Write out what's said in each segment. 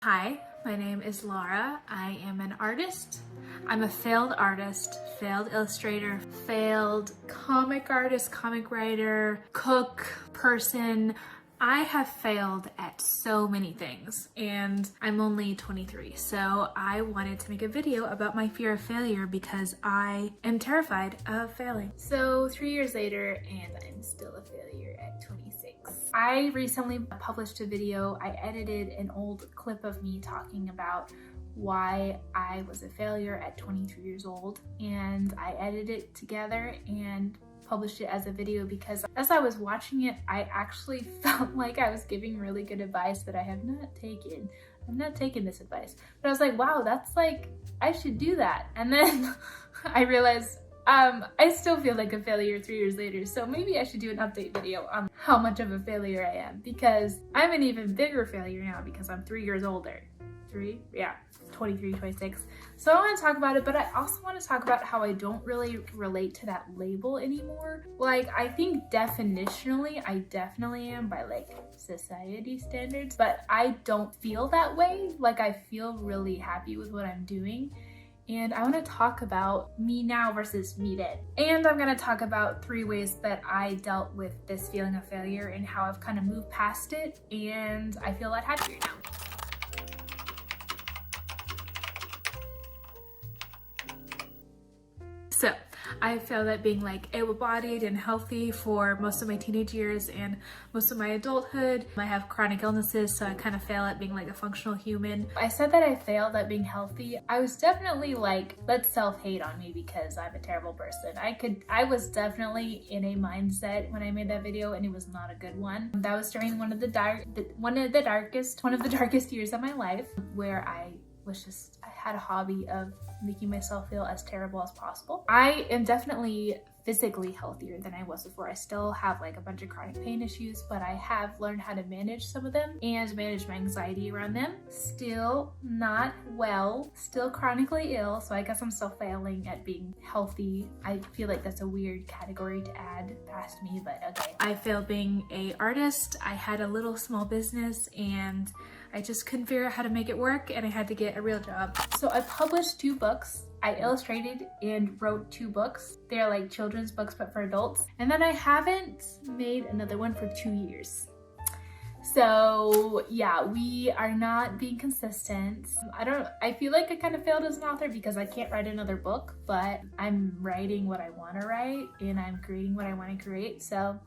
Hi, my name is Laura. I am an artist. I'm a failed artist, failed illustrator, failed comic artist, comic writer, cook, person. I have failed at so many things and I'm only 23. So I wanted to make a video about my fear of failure because I am terrified of failing. So 3 years later and I'm still a failure at 26. I recently published a video. I edited an old clip of me talking about why I was a failure at 23 years old, and I edited it together and published it as a video because as I was watching it, I actually felt like I was giving really good advice that I have not taken. I'm not taking this advice. But I was like, wow, that's like, I should do that. And then I realized I still feel like a failure 3 years later, so maybe I should do an update video on how much of a failure I am, because I'm an even bigger failure now because I'm 3 years older. 23, 26. So I want to talk about it, but I also want to talk about how I don't really relate to that label anymore. Like, I think definitionally, I definitely am by like society standards, but I don't feel that way. Like, I feel really happy with what I'm doing. And I want to talk about me now versus me then. And I'm going to talk about 3 ways that I dealt with this feeling of failure and how I've kind of moved past it, and I feel a lot happier now. So I failed at being like able-bodied and healthy for most of my teenage years and most of my adulthood. I have chronic illnesses, so I kind of fail at being like a functional human. I said that I failed at being healthy. I was definitely like, let's self-hate on me because I'm a terrible person. I was definitely in a mindset when I made that video, and it was not a good one. That was during one of the darkest years of my life, where I had a hobby of making myself feel as terrible as possible. I am definitely physically healthier than I was before. I still have like a bunch of chronic pain issues, but I have learned how to manage some of them and manage my anxiety around them. Still not well, still chronically ill, so I guess I'm still failing at being healthy. I feel like that's a weird category to add past me, but okay. I failed being an artist. I had a little small business and I just couldn't figure out how to make it work, and I had to get a real job. So I published 2 books. I illustrated and wrote 2 books. They're like children's books, but for adults. And then I haven't made another one for 2 years. So yeah, we are not being consistent. I feel like I kind of failed as an author because I can't write another book, but I'm writing what I want to write and I'm creating what I want to create. So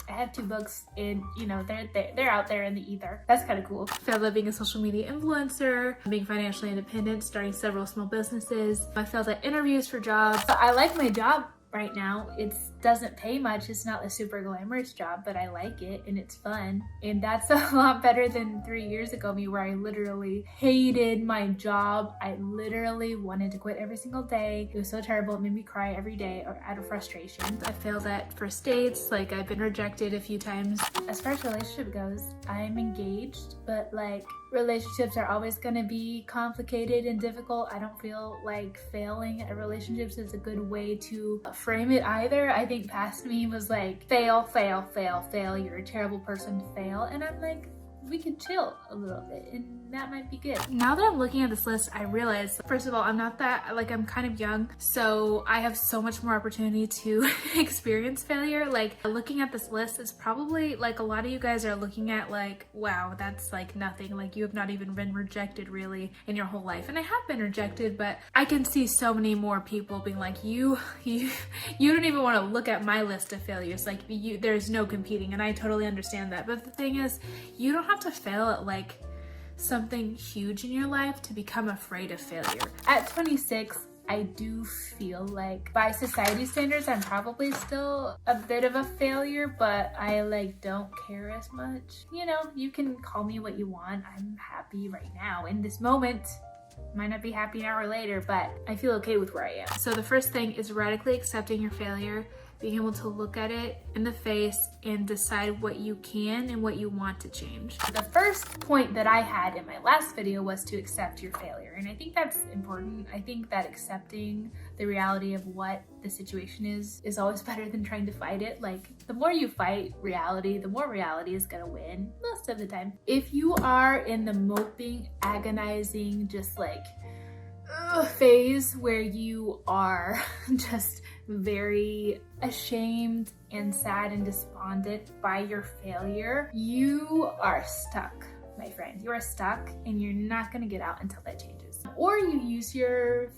I have 2 books and, you know, they're out there in the ether. That's kind of cool. I failed at being a social media influencer, being financially independent, starting several small businesses. I failed at interviews for jobs. I like my job right now. It doesn't pay much. It's not a super glamorous job, but I like it and it's fun. And that's a lot better than 3 years ago me, where I literally hated my job. I literally wanted to quit every single day. It was so terrible. It made me cry every day out of frustration. I failed at first dates. Like, I've been rejected a few times. As far as relationship goes, I'm engaged, but like, relationships are always going to be complicated and difficult. I don't feel like failing at relationships is a good way to frame it either. I think past me was like, fail, fail, fail, fail. You're a terrible person, fail. And I'm like, we could chill a little bit and that might be good. Now that I'm looking at this list, I realize, first of all, I'm kind of young, so I have so much more opportunity to experience failure. Like, looking at this list is probably like a lot of you guys are looking at like, wow, that's like nothing. Like, you have not even been rejected really in your whole life. And I have been rejected, but I can see so many more people being like, you don't even want to look at my list of failures. Like, there's no competing, and I totally understand that. But the thing is, you don't have to fail at like something huge in your life to become afraid of failure. At 26, I do feel like by society standards, I'm probably still a bit of a failure, but I like don't care as much. You know, you can call me what you want. I'm happy right now in this moment. Might not be happy an hour later, but I feel okay with where I am. So the first thing is radically accepting your failure. being able to look at it in the face and decide what you can and what you want to change. The first point that I had in my last video was to accept your failure. And I think that's important. I think that accepting the reality of what the situation is always better than trying to fight it. Like, the more you fight reality, the more reality is gonna win most of the time. If you are in the moping, agonizing, just like phase where you are just very ashamed and sad and despondent by your failure, you are stuck, my friend. You are stuck and you're not gonna get out until that changes. Or you use your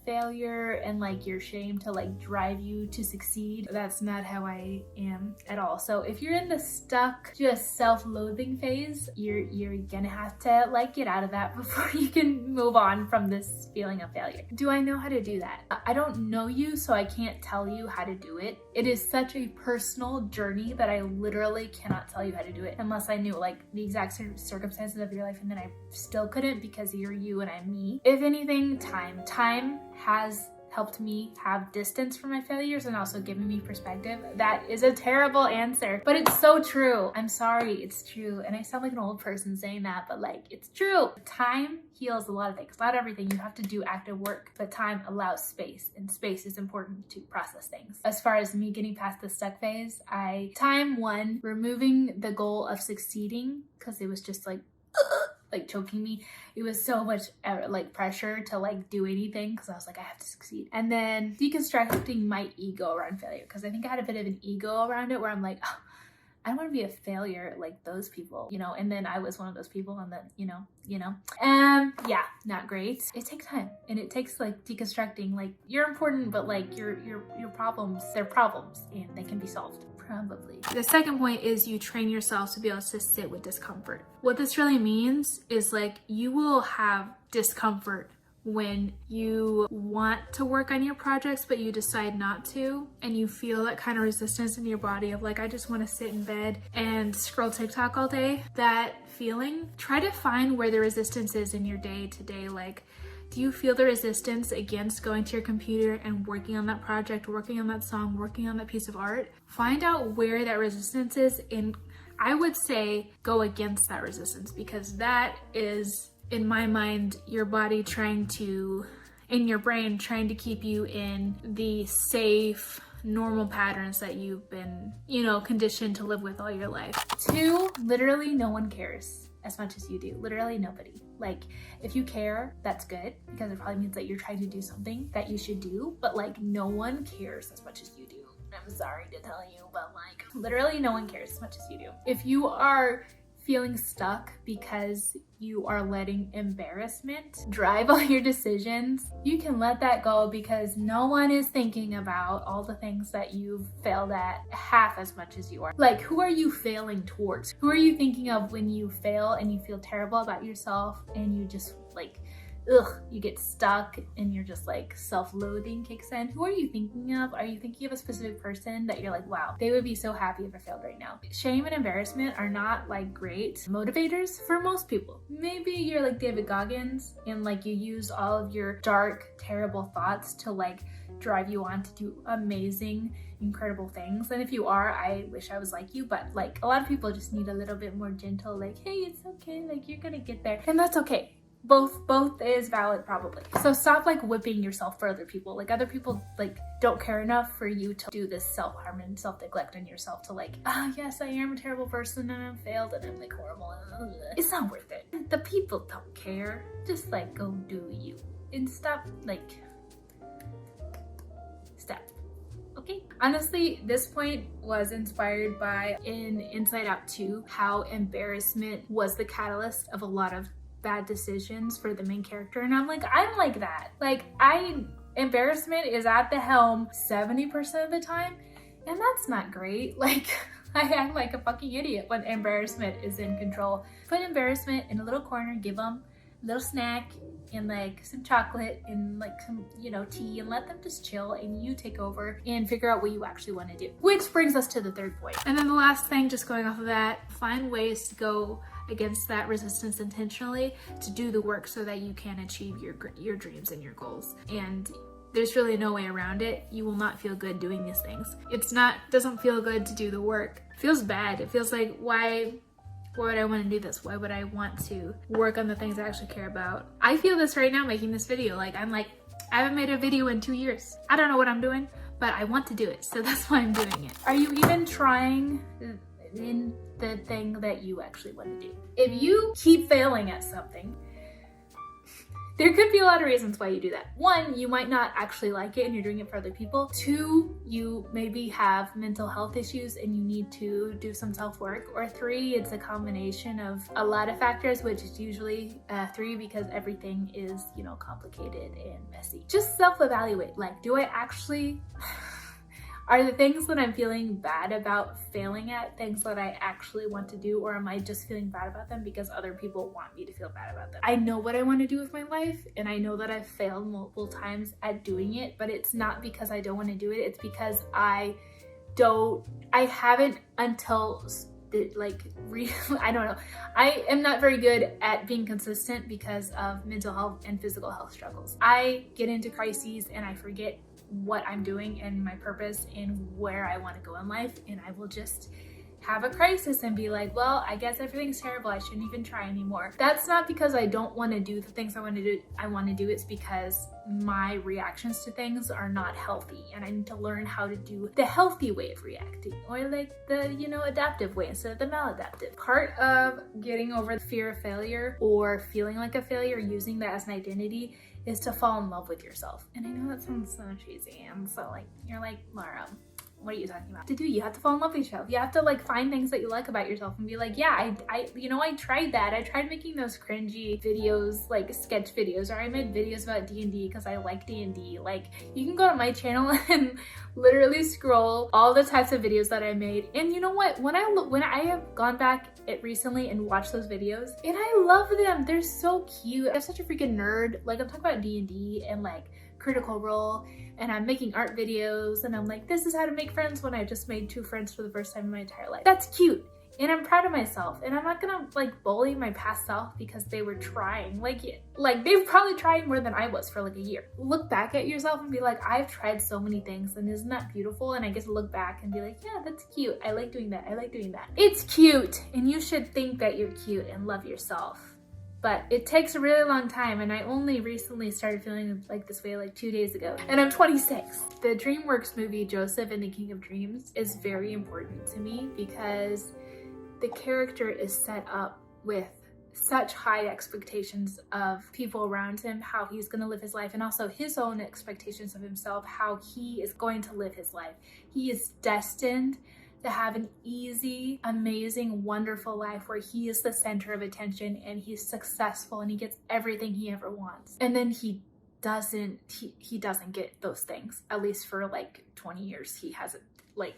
failure and like your shame to like drive you to succeed. That's not how I am at all. So if you're in the stuck, just self-loathing phase, you're gonna have to like get out of that before you can move on from this feeling of failure. Do I know how to do that? I don't know you, so I can't tell you how to do it. It is such a personal journey that I literally cannot tell you how to do it unless I knew like the exact circumstances of your life, and then I still couldn't because you're you and I'm me. If anything, time has helped me have distance from my failures and also given me perspective. That is a terrible answer, but it's so true. I'm sorry, it's true. And I sound like an old person saying that, but like, it's true. Time heals a lot of things, not everything. You have to do active work, but time allows space, and space is important to process things. As far as me getting past the stuck phase, time one, removing the goal of succeeding, because it was just like choking me. It was so much like pressure to like do anything because I was like, I have to succeed. And then deconstructing my ego around failure, because I think I had a bit of an ego around it where I'm like, oh, I don't want to be a failure like those people, you know. And then I was one of those people, and then yeah, not great. It takes time, and it takes like deconstructing. Like, you're important, but like your problems, they're problems, and they can be solved. Probably. The second point is you train yourself to be able to sit with discomfort. What this really means is like, you will have discomfort when you want to work on your projects but you decide not to, and you feel that kind of resistance in your body of like, I just want to sit in bed and scroll TikTok all day. That feeling, try to find where the resistance is in your day to day. Like, do you feel the resistance against going to your computer and working on that project, working on that song, working on that piece of art? Find out where that resistance is, and I would say go against that resistance, because that is, in my mind, your body trying to, in your brain, trying to keep you in the safe, normal patterns that you've been, conditioned to live with all your life. 2, literally no one cares as much as you do. Literally nobody. Like, if you care, that's good, because it probably means that you're trying to do something that you should do, but like, no one cares as much as you do. I'm sorry to tell you, but like, literally no one cares as much as you do. If you are feeling stuck because you are letting embarrassment drive all your decisions, you can let that go, because no one is thinking about all the things that you've failed at half as much as you are. Like, who are you failing towards? Who are you thinking of when you fail and you feel terrible about yourself and you just like, you get stuck and you're just like self-loathing kicks in? Who are you thinking of? Are you thinking of a specific person that you're like, wow, they would be so happy if I failed right now? Shame and embarrassment are not like great motivators for most people. Maybe you're like David Goggins and like you use all of your dark, terrible thoughts to like drive you on to do amazing, incredible things. And if you are, I wish I was like you, but like, a lot of people just need a little bit more gentle, like, hey, it's okay, like, you're gonna get there, and that's okay. Both is valid, probably. So stop like whipping yourself for other people. Like, other people like don't care enough for you to do this self-harm and self-neglect on yourself to like, yes, I am a terrible person and I'm failed and I'm like horrible. It's not worth it. The people don't care. Just like, go do you and stop like, stop. Okay. Honestly, this point was inspired by in Inside Out 2, how embarrassment was the catalyst of a lot of bad decisions for the main character, and I'm like that. Like, embarrassment is at the helm 70% of the time, and that's not great. Like, I act like a fucking idiot when embarrassment is in control. Put embarrassment in a little corner, give them a little snack and like some chocolate and like some, tea, and let them just chill, and you take over and figure out what you actually want to do. Which brings us to the third point. And then the last thing, just going off of that, find ways to go against that resistance intentionally, to do the work so that you can achieve your dreams and your goals. And there's really no way around it. You will not feel good doing these things. Doesn't feel good to do the work. It feels bad. It feels like, why would I want to do this? Why would I want to work on the things I actually care about? I feel this right now making this video. I haven't made a video in 2 years. I don't know what I'm doing, but I want to do it. So that's why I'm doing it. Are you even trying in the thing that you actually want to do? If you keep failing at something, there could be a lot of reasons why you do that. One, you might not actually like it and you're doing it for other people. Two, you maybe have mental health issues and you need to do some self-work. Or three, it's a combination of a lot of factors, which is usually three because everything is, complicated and messy. Just self-evaluate. Do I actually... Are the things that I'm feeling bad about failing at things that I actually want to do, or am I just feeling bad about them because other people want me to feel bad about them? I know what I want to do with my life, and I know that I've failed multiple times at doing it, but it's not because I don't want to do it. It's because I haven't until I don't know. I am not very good at being consistent because of mental health and physical health struggles. I get into crises and I forget what I'm doing and my purpose and where I want to go in life, and I will just have a crisis and be like, well, I guess everything's terrible. I shouldn't even try anymore. That's not because I don't want to do the things I want to do. It's because my reactions to things are not healthy, and I need to learn how to do the healthy way of reacting, or the adaptive way instead of the maladaptive. Part of getting over the fear of failure or feeling like a failure, using that as an identity, is to fall in love with yourself. And I know that sounds so cheesy, and so you're like, Laura, what are you talking about? You have to fall in love with yourself. You have to find things that you like about yourself and be like, yeah, I tried that. I tried making those cringy videos, sketch videos, or I made videos about D&D because I like D&D. You can go to my channel and literally scroll all the types of videos that I made. And you know what? When I have gone back recently and watched those videos, and I love them. They're so cute. I'm such a freaking nerd. I'm talking about D&D and Critical Role, and I'm making art videos, and I'm like, this is how to make friends when I just made 2 friends for the first time in my entire life. That's cute. And I'm proud of myself, and I'm not gonna bully my past self because they were trying. They were probably trying more than I was for a year. Look back at yourself and be like, I've tried so many things, and isn't that beautiful? And I get to look back and be like, yeah, that's cute. I like doing that. I like doing that. It's cute, and you should think that you're cute and love yourself. But it takes a really long time, and I only recently started feeling this way 2 days ago, and I'm 26. The DreamWorks movie Joseph and the King of Dreams is very important to me because the character is set up with such high expectations of people around him, how he's going to live his life, and also his own expectations of himself, how he is going to live his life. He is destined to have an easy, amazing, wonderful life where he is the center of attention and he's successful and he gets everything he ever wants. And then he doesn't get those things, at least for 20 years. He hasn't.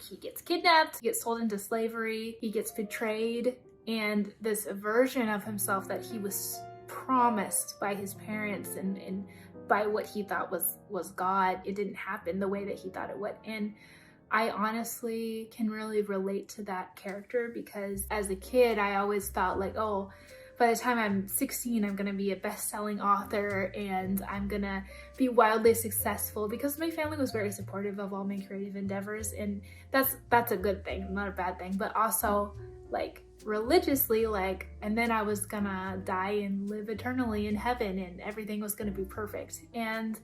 He gets kidnapped, he gets sold into slavery, he gets betrayed, and this version of himself that he was promised by his parents and by what he thought was God, it didn't happen the way that he thought it would. And I honestly can really relate to that character because as a kid, I always thought oh, by the time I'm 16, I'm gonna be a best-selling author and I'm gonna be wildly successful, because my family was very supportive of all my creative endeavors, and that's a good thing, not a bad thing, but also religiously, and then I was gonna die and live eternally in heaven and everything was gonna be perfect. And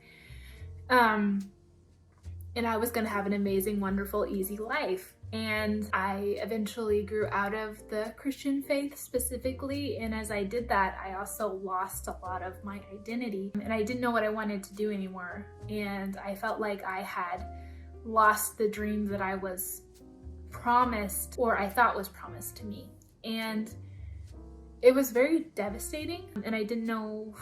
I was gonna have an amazing, wonderful, easy life. And I eventually grew out of the Christian faith specifically. And as I did that, I also lost a lot of my identity. And I didn't know what I wanted to do anymore. And I felt like I had lost the dream that I was promised, or I thought was promised to me. And it was very devastating. And I didn't know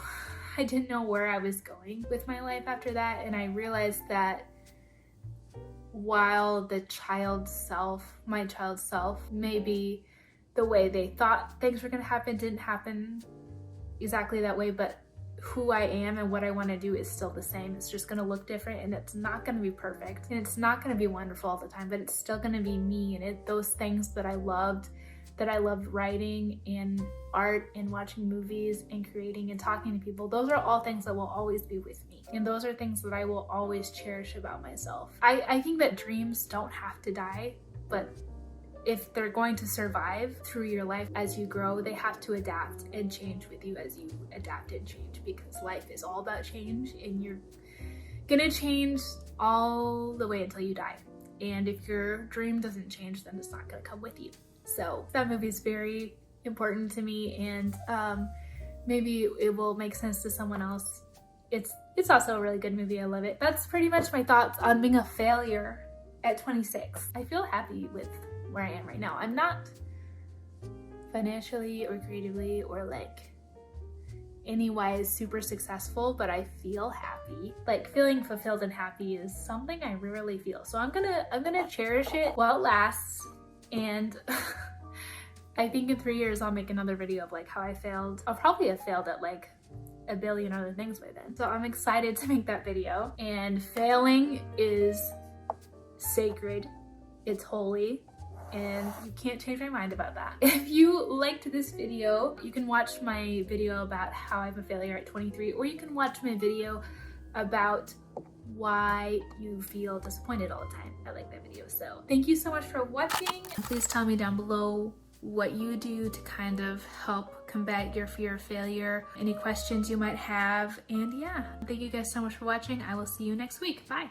where I was going with my life after that. And I realized that while my child self, maybe the way they thought things were going to happen didn't happen exactly that way, but who I am and what I want to do is still the same. It's just going to look different, and it's not going to be perfect, and it's not going to be wonderful all the time, but it's still going to be me. And those things that I loved, that I loved writing and art and watching movies and creating and talking to people, those are all things that will always be with me. And those are things that I will always cherish about myself. I think that dreams don't have to die, but if they're going to survive through your life as you grow, they have to adapt and change with you as you adapt and change, because life is all about change and you're gonna change all the way until you die. And if your dream doesn't change, then it's not gonna come with you. So that movie is very important to me, and maybe it will make sense to someone else. It's also a really good movie. I love it. That's pretty much my thoughts on being a failure at 26. I feel happy with where I am right now. I'm not financially or creatively or like any-wise super successful, but I feel happy. Like, feeling fulfilled and happy is something I rarely feel. So I'm gonna cherish it while it lasts. And I think in 3 years I'll make another video of like how I failed. I'll probably have failed at like a billion other things by then. So I'm excited to make that video. And failing is sacred. It's holy. And you can't change my mind about that. If you liked this video, you can watch my video about how I'm a failure at 23, or you can watch my video about why you feel disappointed all the time. I like that video. So thank you so much for watching. Please tell me down below what you do to kind of help combat your fear of failure, any questions you might have. And yeah, thank you guys so much for watching. I will see you next week. Bye.